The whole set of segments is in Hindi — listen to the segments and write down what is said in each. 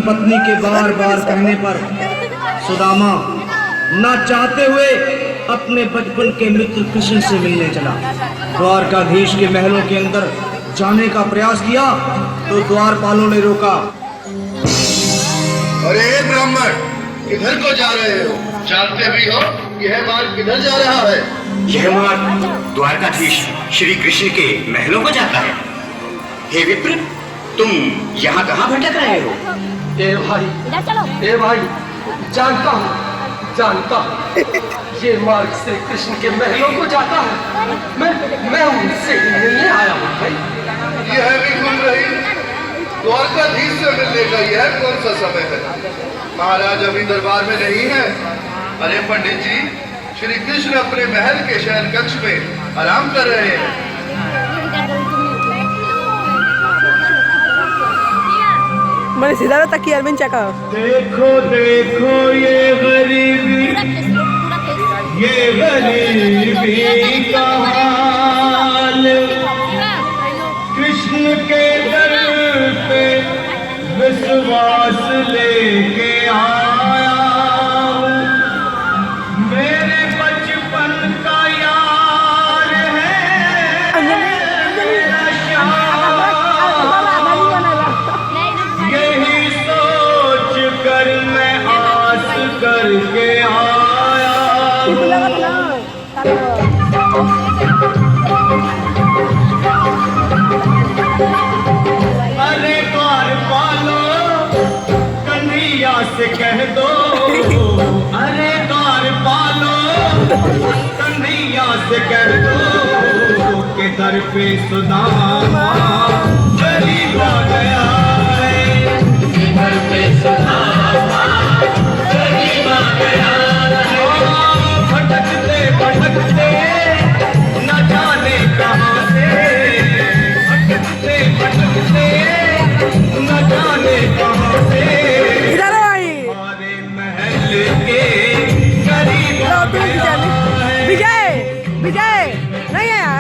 धर्मपत्नी के बार बार कहने पर सुदामा न चाहते हुए अपने बचपन के मित्र कृष्ण से मिलने चला। द्वारकाधीश के महलों के अंदर जाने का प्रयास किया तो द्वारपालों ने रोका। अरे ब्राह्मण, किधर को जा रहे हो? जानते भी हो यह मार्ग किधर जा रहा है? यह मार्ग द्वारकाधीश श्री कृष्ण के महलों को जाता है। हे विप्र, तुम यहाँ कहाँ भटक रहे हो? ए भाई, जानता हूँ ये मार्ग श्री कृष्ण के महलों को जाता है। मैं उनसे ही मिलने आया हूँ भाई। यह भी घूम रही द्वारकाधीश से मिलने का यह कौन सा समय है? महाराज अभी दरबार में नहीं है। अरे पंडित जी, श्री कृष्ण अपने महल के शयन कक्ष में आराम कर रहे हैं। मैंने सीधा तकिया अरविंद चेक करो। देखो देखो ये गरीबी का हाल, कृष्ण के दर पे विश्वास लेके आया। मेरे बचपन का यार है यही सोच कर मैं आस करके आया। अरे द्वारपालो कन्हैया से कह दो, अरे द्वारपालो कन्हैया से कह दो के दर पे सुदामा गरीब आ गया है। दर पे सुदामा गरीब आ गया है। भटकते भटकते न जाने कहाँ से, भटकते भटकते न जाने कहाँ से हमारे महल के करीब आ गया है। विजय नहीं आया,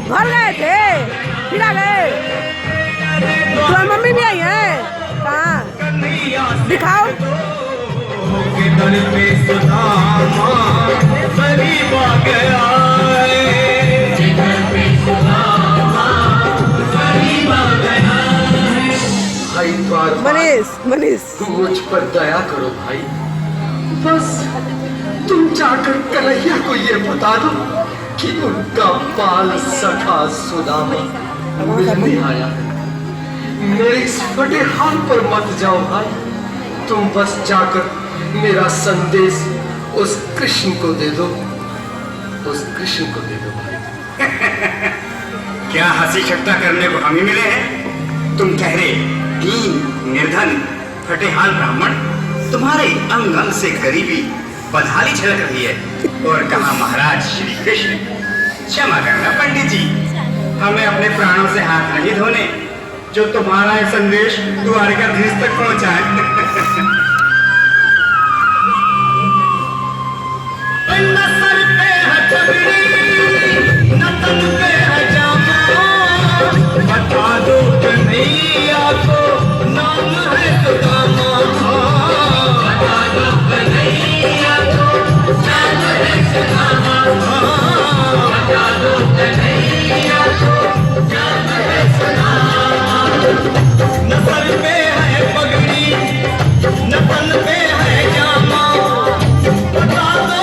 घर गए थे फिर आ गए। तुम्हारी मम्मी भी आई है, कहाँ दिखाओ। के दर पे सुदामा गरीब आ गया है। घर पे सुदामा गरीब आ गया है। भाई मनीष मुझ पर दया करो भाई। बस तुम जाकर कन्हैया को ये बता दो कि उनका बाल सखा सुदामा मिलने आया है। मेरे इस फटे हाल पर मत जाओ भाई। तुम बस जाकर मेरा संदेश उस कृष्ण को दे दो, उस कृष्ण को दे दो भाई। क्या हंसी ठट्टा करने को हम ही मिले हैं? तुम ठहरे दीन निर्धन फटेहाल ब्राह्मण, तुम्हारे अंग अंग से गरीबी बदहाली झलक रही है। और कहा महाराज श्री कृष्ण। क्षमा करना पंडित जी, हमें अपने प्राणों से हाथ नहीं धोने जो तुम्हारा ये संदेश द्वारकाधीश तक पहुंचाए। न सर पे है छतरी, न तन पे है जामा, बता दो कन्हैया को नाम है सुदामा। बता दो कन्हैया को नाम है सुदामा। बता दो कन्हैया को नाम है सुदामा। न सर पे है पगड़ी, न तन पे है जामा, बता दो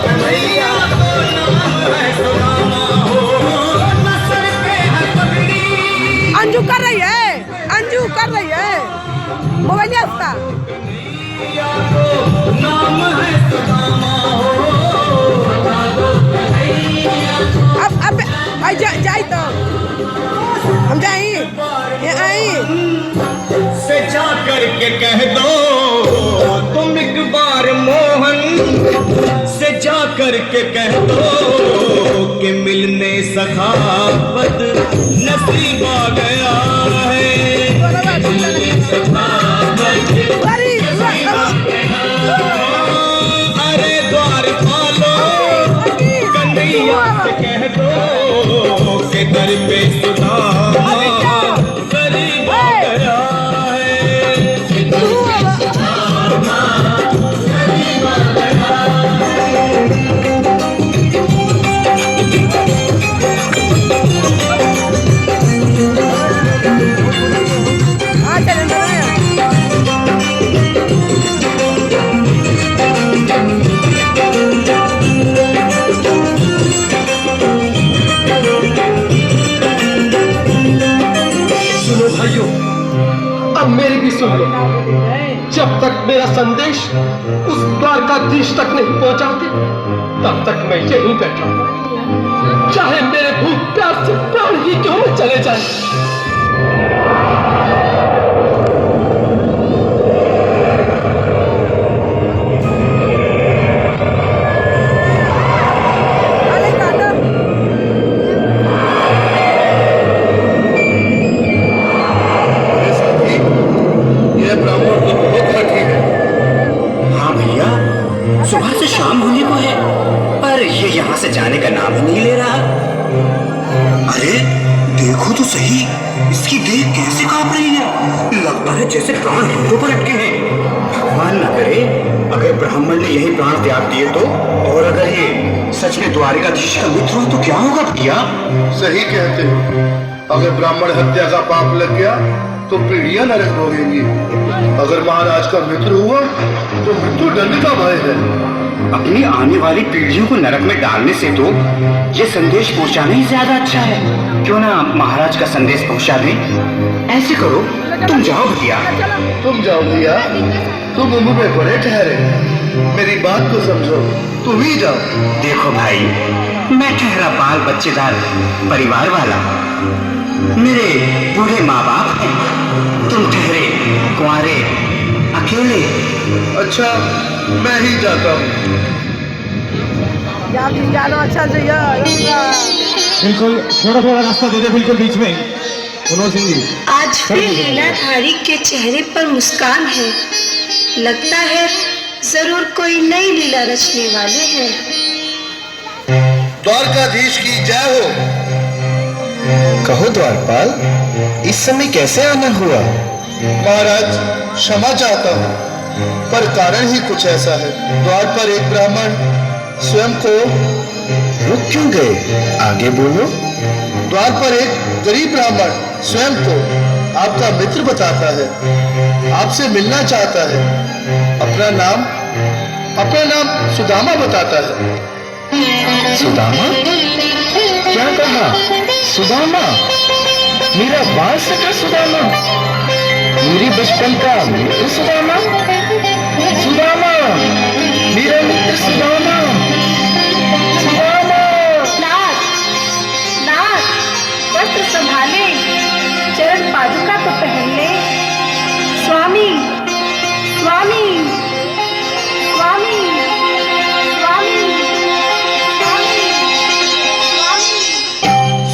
कन्हैया को नाम है सुदामा। हो न सर पे है पगड़ी। अंजू कर रही है, अंजू कर रही है, मोबाइल है उसका। कन्हैया को नाम है सुदामा। हो बता दो कन्हैया को। अब जाई तो हम जाई ये आई से जा करके कह दो तुम एक बार मोहन से जा करके कह दो कि मिलने सखावत नसीब आ गया है। मिलने सखावत नसीब आ गया। अरे द्वारपालो कन्हैया से कह दो कि दर पे सुदामा गरीब आ गया है। संदेश उस द्वारकाधीश तक नहीं पहुंचाते, तब तक मैं यहीं बैठा हूं, चाहे मेरे भूख प्यास से प्राण ही क्यों न चले जाए। सुबह से शाम होने को है, पर ये यहाँ से जाने का नाम ही नहीं ले रहा। अरे देखो तो सही, इसकी देह कैसे कांप रही है। लगता है जैसे प्राण घुटनों पर अटके हैं। भगवान न करे अगर ब्राह्मण ने यही प्राण त्याग दिए तो, और अगर ये सच में द्वारिकाधीश का मित्र हो तो क्या होगा भैया? सही कहते हो, अगर ब्राह्मण हत्या का पाप लग गया तो पीढ़ियां नरक भोगेंगी। अगर महाराज का मित्र हुआ तो मृत्यु दंड का भय है। अपनी आने वाली पीढ़ियों को नरक में डालने से तो ये संदेश पहुंचाना ही ज्यादा अच्छा है। क्यों ना महाराज का संदेश पहुंचा दें? ऐसे करो, तुम जाओ भैया। तुम जाओ भैया, तुम उम्र में बड़े ठहरे, मेरी बात को समझो, तुम ही जाओ। देखो भाई, मैं ठहरा बाल बच्चेदार परिवार वाला, मेरे बूढ़े माँ बाप हैं, तुम ठहरे कुंवारे अकेले। अच्छा, मैं ही जाता हूँ। जानो अच्छा से बिल्कुल, थोड़ा थोड़ा रास्ता दे दे, बिल्कुल बीच में। मनोज सिंह जी, आज भी लीलाधारी के चेहरे पर मुस्कान है। लगता है जरूर कोई नई लीला रचने वाले हैं। द्वारकाधीश की जय हो। कहो द्वारपाल, इस समय कैसे आना हुआ? महाराज, क्षमा चाहता हूँ, पर कारण ही कुछ ऐसा है। द्वार पर एक ब्राह्मण स्वयं को रुक क्यों गए? आगे बोलो। द्वार पर एक गरीब ब्राह्मण स्वयं को आपका मित्र बताता है, आपसे मिलना चाहता है। अपना नाम सुदामा बताता है। सुदामा? क्या कहा? सुदामा? मेरा बाल सखा सुदामा? मेरी बचपन का मित्र सुदामा? सुदामा, मेरा मित्र सुदामा? सुदामा! नाथ, वस्त्र संभाले, चरण पादुका तो पहन ले। स्वामी, स्वामी, स्वामी, स्वामी, स्वामी, स्वामी।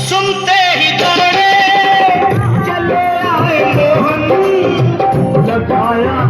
सुनते ही दौड़े चले आए मोहन, लगाया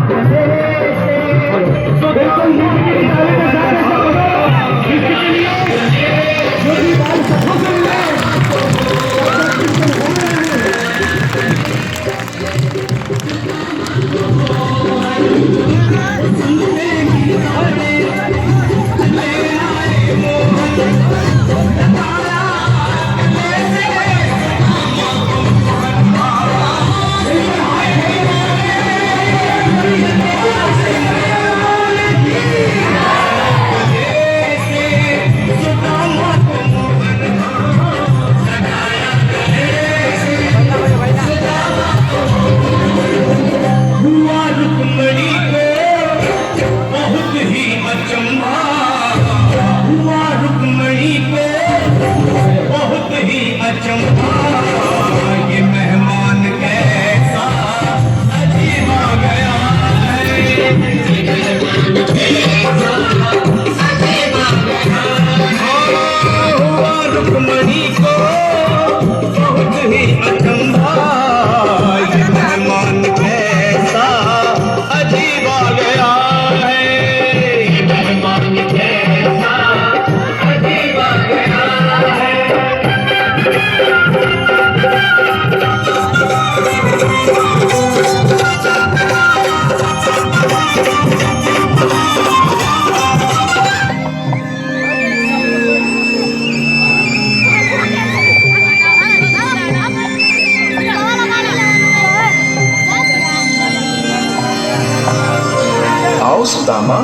सुदामा,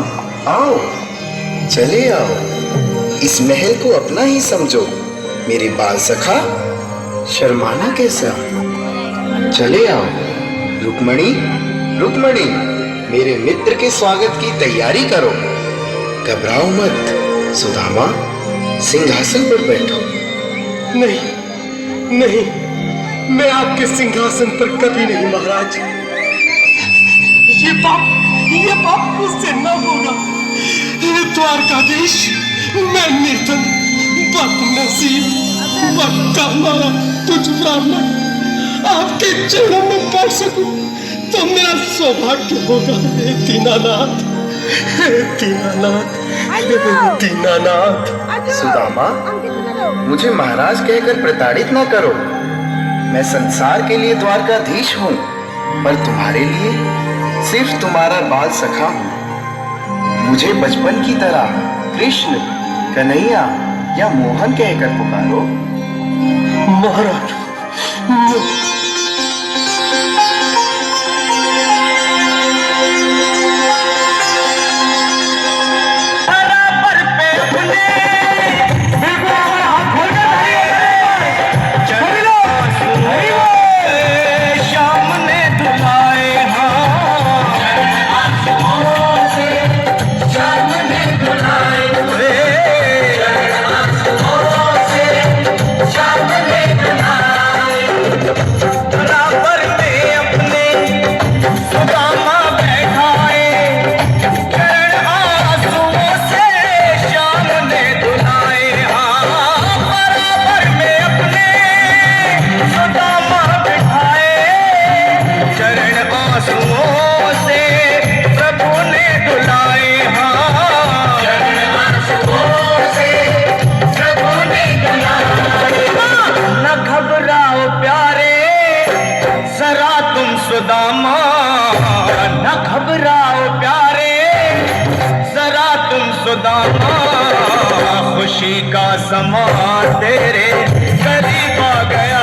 आओ, चले आओ, इस महल को अपना ही समझो। मेरे बाल सखा, शर्माना कैसा? चले आओ। रुक्मणी, रुक्मणी, मेरे मित्र के स्वागत की तैयारी करो। घबराओ मत सुदामा, सिंहासन पर बैठो। नहीं नहीं, मैं आपके सिंहासन पर कभी नहीं महाराज। ये पाप मुझसे न होगा। द्वारकाधीश, मैं निर्धन, बदनसीब, बदकामा तुझ ब्राह्मण आपके चरणों में पड़ सकूं तो मेरा सौभाग्य होगा। हे दीनानाथ, हे दीनानाथ, हे दीनानाथ। सुदामा, मुझे महाराज कहकर प्रताड़ित न करो। मैं संसार के लिए द्वारकाधीश हूँ, पर तुम्हारे लिए सिर्फ तुम्हारा बाल सखा हूँ। मुझे बचपन की तरह कृष्ण, कन्हैया या मोहन कहकर पुकारो। महाराज, सुदामा, न घबराओ प्यारे, जरा तुम सुदामा। खुशी का समा तेरे करीब आ गया।